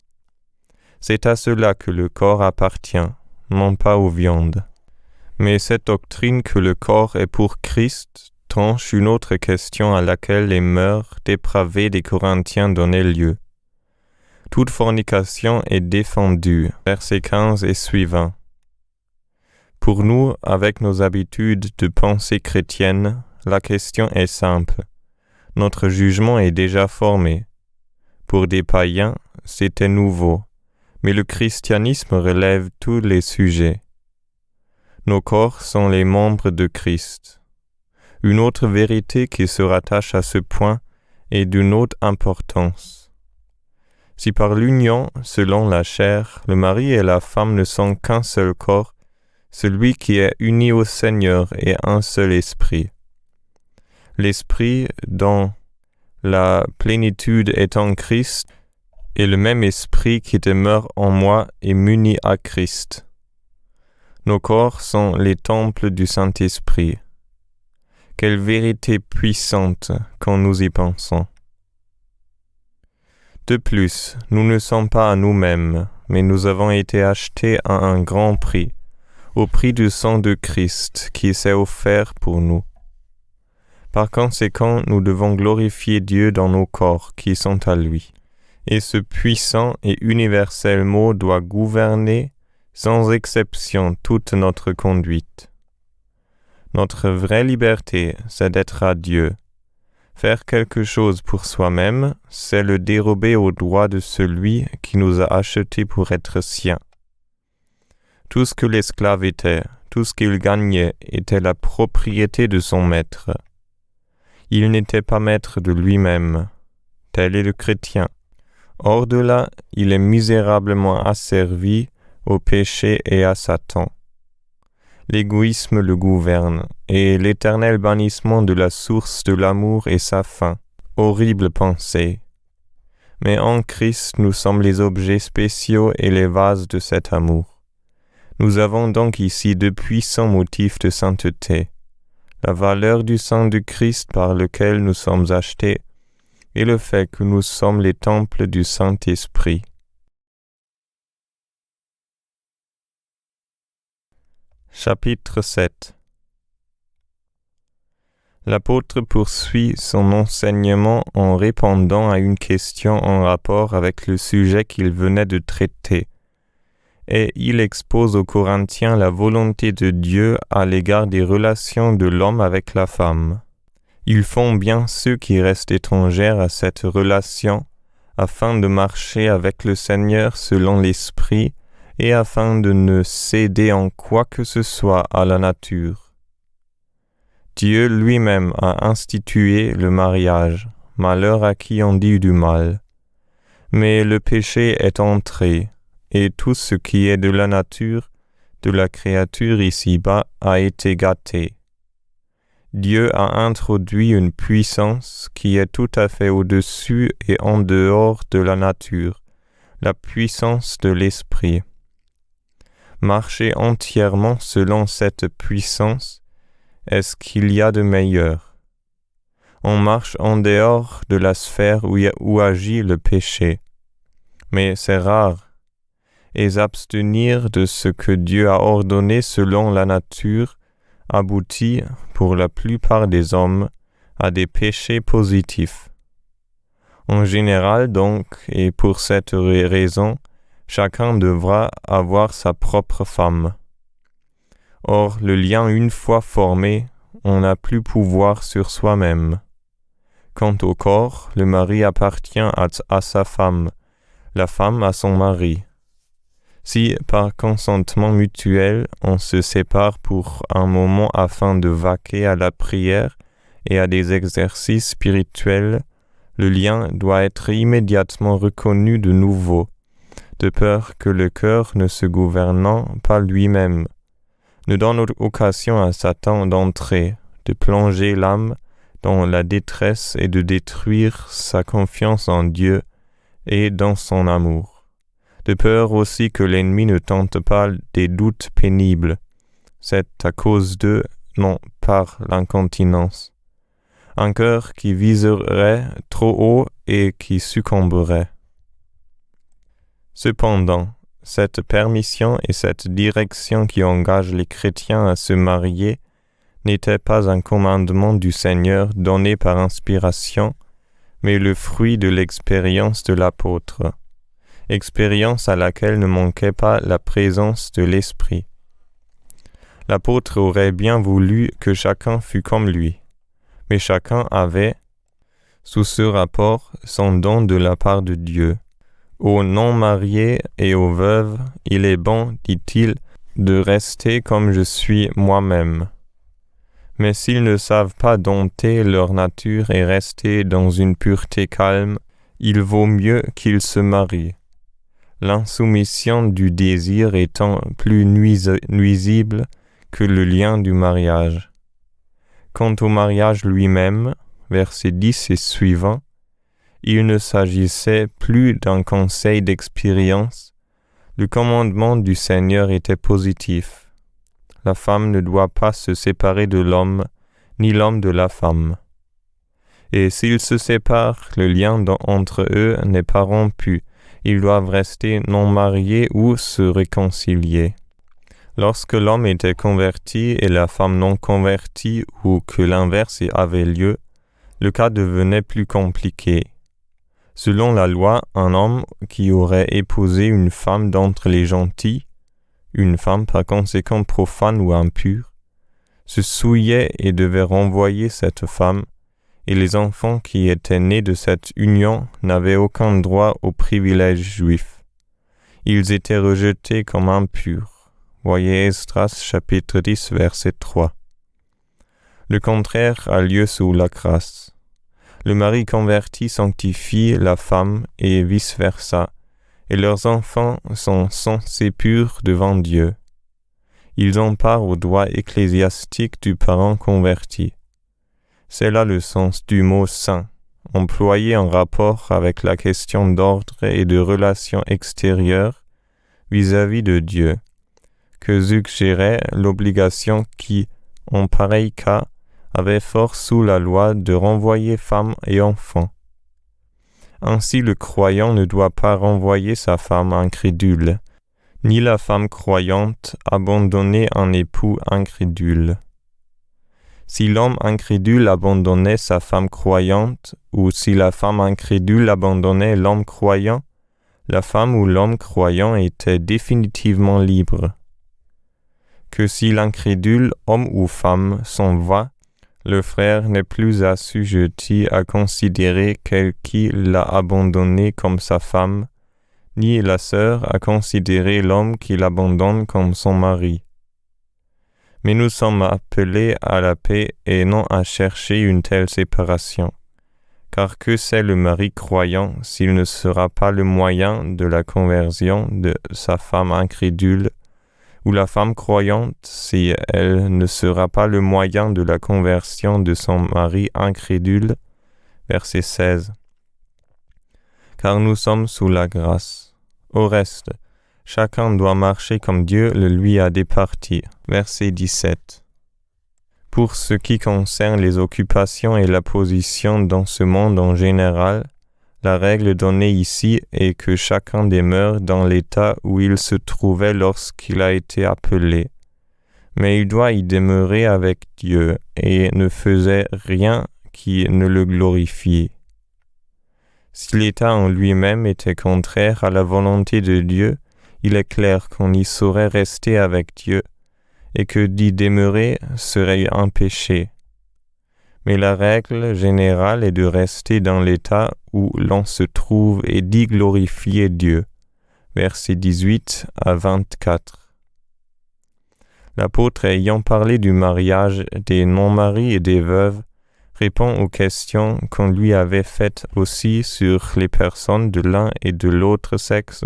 Speaker 1: C'est à cela que le corps appartient, non pas aux viandes. Mais cette doctrine que le corps est pour Christ tranche une autre question à laquelle les mœurs dépravées des Corinthiens donnaient lieu. Toute fornication est défendue, versets 15 et suivants. Pour nous, avec nos habitudes de pensée chrétienne, la question est simple. Notre jugement est déjà formé. Pour des païens, c'était nouveau, mais le christianisme relève tous les sujets. Nos corps sont les membres de Christ. Une autre vérité qui se rattache à ce point est d'une haute importance. Si par l'union, selon la chair, le mari et la femme ne sont qu'un seul corps, celui qui est uni au Seigneur est un seul esprit. L'esprit dont la plénitude est en Christ est le même esprit qui demeure en moi et m'unit à Christ. Nos corps sont les temples du Saint-Esprit. Quelle vérité puissante quand nous y pensons. De plus, nous ne sommes pas à nous-mêmes, mais nous avons été achetés à un grand prix, au prix du sang de Christ qui s'est offert pour nous. Par conséquent, nous devons glorifier Dieu dans nos corps qui sont à lui. Et ce puissant et universel mot doit gouverner sans exception toute notre conduite. Notre vraie liberté, c'est d'être à Dieu. Faire quelque chose pour soi-même, c'est le dérober aux droits de celui qui nous a achetés pour être siens. Tout ce que l'esclave était, Tout ce qu'il gagnait était la propriété de son maître. Il n'était pas maître de lui-même. Tel est le chrétien. Hors de là, il est misérablement asservi au péché et à Satan. L'égoïsme le gouverne, et l'éternel bannissement de la source de l'amour est sa fin. Horrible pensée. Mais en Christ, nous sommes les objets spéciaux et les vases de cet amour. Nous avons donc ici de puissants motifs de sainteté. La valeur du sang de Christ par lequel nous sommes achetés, et le fait que nous sommes les temples du Saint-Esprit. Chapitre 7. L'apôtre poursuit son enseignement en répondant à une question en rapport avec le sujet qu'il venait de traiter, et il expose aux Corinthiens la volonté de Dieu à l'égard des relations de l'homme avec la femme. Ils font bien ceux qui restent étrangers à cette relation, afin de marcher avec le Seigneur selon l'Esprit, et afin de ne céder en quoi que ce soit à la nature. Dieu lui-même a institué le mariage, malheur à qui on dit du mal. Mais le péché est entré, et tout ce qui est de la nature, de la créature ici-bas, a été gâté. Dieu a introduit une puissance qui est tout à fait au-dessus et en dehors de la nature, la puissance de l'esprit. Marcher entièrement selon cette puissance est ce qu'il y a de meilleur. On marche en dehors de la sphère où agit le péché, mais c'est rare, et s'abstenir de ce que Dieu a ordonné selon la nature aboutit, pour la plupart des hommes, à des péchés positifs. En général donc, et pour cette raison, chacun devra avoir sa propre femme. Or, le lien une fois formé, on n'a plus pouvoir sur soi-même. Quant au corps, le mari appartient à sa femme, la femme à son mari. Si, par consentement mutuel, on se sépare pour un moment afin de vaquer à la prière et à des exercices spirituels, le lien doit être immédiatement reconnu de nouveau, de peur que le cœur ne se gouvernant pas lui-même, ne donne occasion à Satan d'entrer, de plonger l'âme dans la détresse et de détruire sa confiance en Dieu et dans son amour. De peur aussi que l'ennemi ne tente pas des doutes pénibles. C'est à cause d'eux, non par l'incontinence. Un cœur qui viserait trop haut et qui succomberait. Cependant, cette permission et cette direction qui engagent les chrétiens à se marier n'était pas un commandement du Seigneur donné par inspiration, mais le fruit de l'expérience de l'apôtre, expérience à laquelle ne manquait pas la présence de l'Esprit. L'apôtre aurait bien voulu que chacun fût comme lui, mais chacun avait, sous ce rapport, son don de la part de Dieu. Aux non-mariés et aux veuves, il est bon, dit-il, de rester comme je suis moi-même. Mais s'ils ne savent pas dompter leur nature et rester dans une pureté calme, il vaut mieux qu'ils se marient. L'insoumission du désir étant plus nuisible que le lien du mariage. Quant au mariage lui-même, versets 10 et suivants, il ne s'agissait plus d'un conseil d'expérience. Le commandement du Seigneur était positif. La femme ne doit pas se séparer de l'homme, ni l'homme de la femme. Et s'ils se séparent, le lien entre eux n'est pas rompu. Ils doivent rester non mariés ou se réconcilier. Lorsque l'homme était converti et la femme non convertie, ou que l'inverse avait lieu, le cas devenait plus compliqué. Selon la loi, un homme qui aurait épousé une femme d'entre les gentils, une femme par conséquent profane ou impure, se souillait et devait renvoyer cette femme, et les enfants qui étaient nés de cette union n'avaient aucun droit aux privilèges juifs. Ils étaient rejetés comme impurs. Voyez Esdras chapitre 10 verset 3. Le contraire a lieu sous la grâce. Le mari converti sanctifie la femme et vice-versa, et leurs enfants sont censés purs devant Dieu. Ils ont part au droit ecclésiastique du parent converti. C'est là le sens du mot saint, employé en rapport avec la question d'ordre et de relations extérieures vis-à-vis de Dieu, que suggérait l'obligation qui, en pareil cas, avait force sous la loi de renvoyer femmes et enfants. Ainsi le croyant ne doit pas renvoyer sa femme incrédule, ni la femme croyante abandonner un époux incrédule. Si l'homme incrédule abandonnait sa femme croyante, ou si la femme incrédule abandonnait l'homme croyant, la femme ou l'homme croyant était définitivement libre. Que si l'incrédule, homme ou femme, s'en va, le frère n'est plus assujetti à considérer celle qui l'a abandonné comme sa femme, ni la sœur à considérer l'homme qui l'abandonne comme son mari. Mais nous sommes appelés à la paix et non à chercher une telle séparation. Car que c'est le mari croyant s'il ne sera pas le moyen de la conversion de sa femme incrédule, ou la femme croyante si elle ne sera pas le moyen de la conversion de son mari incrédule. Verset 16. Car nous sommes sous la grâce. Au reste, chacun doit marcher comme Dieu le lui a départi. Verset 17. Pour ce qui concerne les occupations et la position dans ce monde en général, la règle donnée ici est que chacun demeure dans l'état où il se trouvait lorsqu'il a été appelé. Mais il doit y demeurer avec Dieu et ne faisait rien qui ne le glorifiait. Si l'état en lui-même était contraire à la volonté de Dieu, il est clair qu'on y saurait rester avec Dieu et que d'y demeurer serait un péché. Mais la règle générale est de rester dans l'état où l'on se trouve et d'y glorifier Dieu. Versets 18 à 24. L'apôtre ayant parlé du mariage des non-maris et des veuves, répond aux questions qu'on lui avait faites aussi sur les personnes de l'un et de l'autre sexe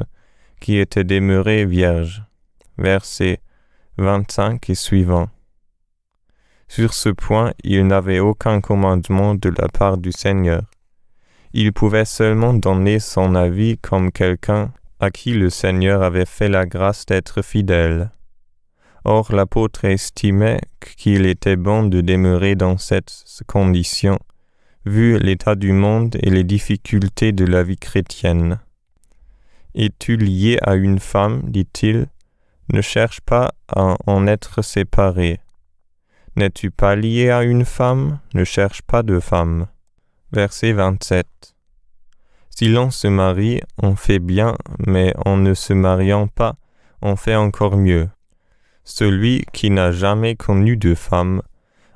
Speaker 1: qui étaient demeurées vierges. Versets 25 et suivants. Sur ce point, il n'avait aucun commandement de la part du Seigneur. Il pouvait seulement donner son avis comme quelqu'un à qui le Seigneur avait fait la grâce d'être fidèle. Or, l'apôtre estimait qu'il était bon de demeurer dans cette condition, vu l'état du monde et les difficultés de la vie chrétienne. Es-tu lié à une femme, dit-il, ne cherche pas à en être séparé. N'es-tu pas lié à une femme? Ne cherche pas de femme. Verset 27. Si l'on se marie, on fait bien, mais en ne se mariant pas, on fait encore mieux. Celui qui n'a jamais connu de femme,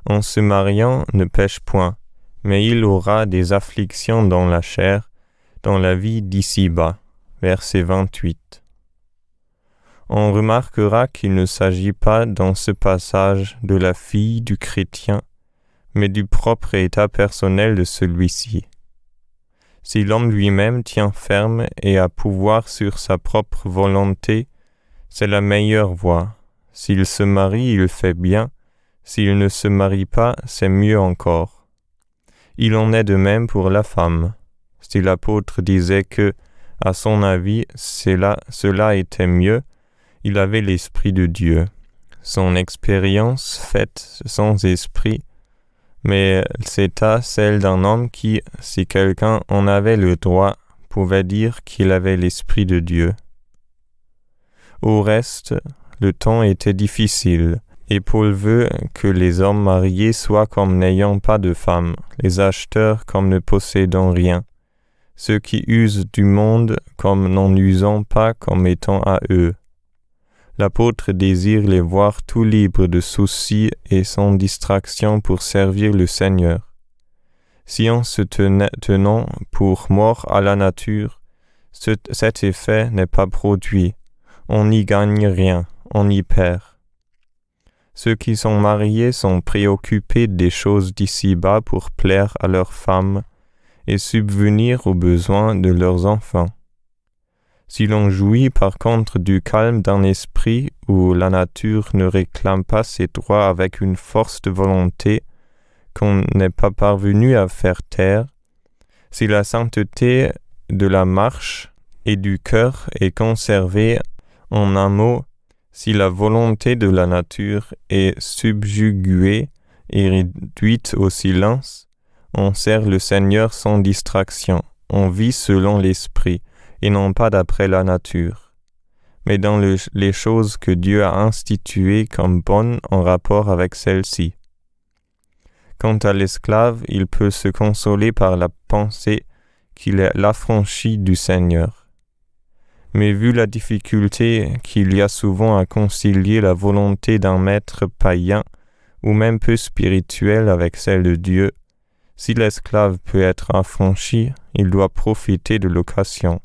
Speaker 1: en se mariant ne pêche point, mais il aura des afflictions dans la chair, dans la vie d'ici-bas. Verset 28. On remarquera qu'il ne s'agit pas dans ce passage de la fille du chrétien, mais du propre état personnel de celui-ci. Si l'homme lui-même tient ferme et a pouvoir sur sa propre volonté, c'est la meilleure voie. S'il se marie, il fait bien. S'il ne se marie pas, c'est mieux encore. Il en est de même pour la femme. Si l'apôtre disait que, à son avis, cela était mieux, il avait l'Esprit de Dieu. Son expérience faite sans esprit, mais c'était celle d'un homme qui, si quelqu'un en avait le droit, pouvait dire qu'il avait l'Esprit de Dieu. Au reste, le temps était difficile, et Paul veut que les hommes mariés soient comme n'ayant pas de femme, les acheteurs comme ne possédant rien, ceux qui usent du monde comme n'en usant pas comme étant à eux. L'apôtre désire les voir tout libres de soucis et sans distraction pour servir le Seigneur. Si en se tenant pour mort à la nature, cet effet n'est pas produit, on n'y gagne rien, on y perd. Ceux qui sont mariés sont préoccupés des choses d'ici-bas pour plaire à leurs femmes et subvenir aux besoins de leurs enfants. Si l'on jouit par contre du calme d'un esprit où la nature ne réclame pas ses droits avec une force de volonté qu'on n'est pas parvenu à faire taire, si la sainteté de la marche et du cœur est conservée, en un mot, si la volonté de la nature est subjuguée et réduite au silence, on sert le Seigneur sans distraction, on vit selon l'esprit, et non pas d'après la nature, mais dans les choses que Dieu a instituées comme bonnes en rapport avec celles-ci. Quant à l'esclave, il peut se consoler par la pensée qu'il est l'affranchi du Seigneur. Mais vu la difficulté qu'il y a souvent à concilier la volonté d'un maître païen ou même peu spirituel avec celle de Dieu, si l'esclave peut être affranchi, il doit profiter de l'occasion.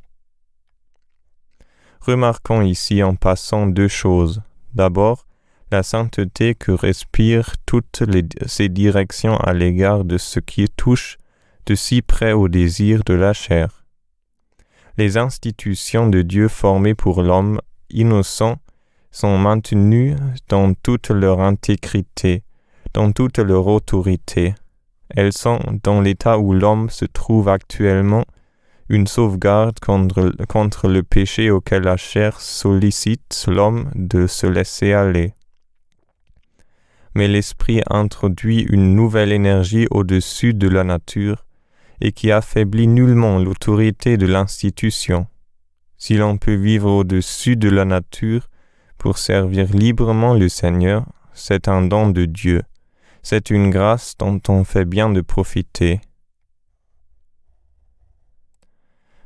Speaker 1: Remarquons ici en passant deux choses. D'abord, la sainteté que respirent toutes ces directions à l'égard de ce qui touche de si près au désir de la chair. Les institutions de Dieu formées pour l'homme innocent sont maintenues dans toute leur intégrité, dans toute leur autorité. Elles sont, dans l'état où l'homme se trouve actuellement, une sauvegarde contre le péché auquel la chair sollicite l'homme de se laisser aller. Mais l'esprit introduit une nouvelle énergie au-dessus de la nature et qui affaiblit nullement l'autorité de l'institution. Si l'on peut vivre au-dessus de la nature pour servir librement le Seigneur, c'est un don de Dieu. C'est une grâce dont on fait bien de profiter.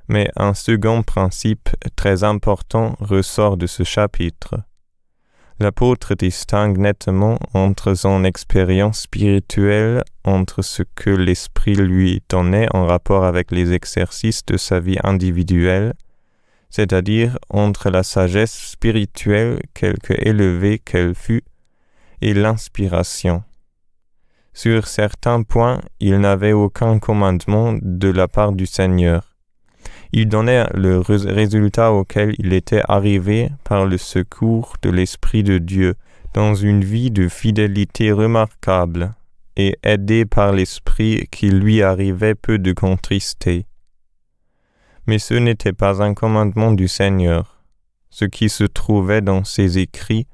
Speaker 1: Mais un second principe très important ressort de ce chapitre. L'apôtre distingue nettement entre son expérience spirituelle, entre ce que l'Esprit lui donnait en rapport avec les exercices de sa vie individuelle, c'est-à-dire entre la sagesse spirituelle quelque élevée qu'elle fût, et l'inspiration. Sur certains points, il n'avait aucun commandement de la part du Seigneur. Il donnait le résultat auquel il était arrivé par le secours de l'Esprit de Dieu dans une vie de fidélité remarquable et aidé par l'Esprit qui lui arrivait peu de contrister. Mais ce n'était pas un commandement du Seigneur. Ce qui se trouvait dans ses écrits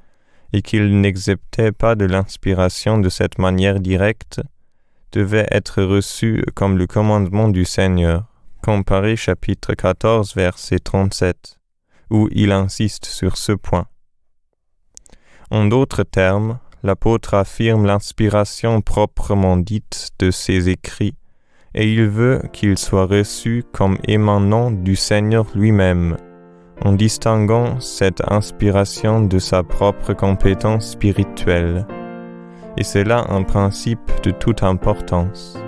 Speaker 1: et qu'il n'exceptait pas de l'inspiration de cette manière directe devait être reçu comme le commandement du Seigneur. Comparez chapitre 14, verset 37, où il insiste sur ce point. En d'autres termes, l'apôtre affirme l'inspiration proprement dite de ses écrits, et il veut qu'ils soient reçus comme émanant du Seigneur lui-même, en distinguant cette inspiration de sa propre compétence spirituelle. Et c'est là un principe de toute importance.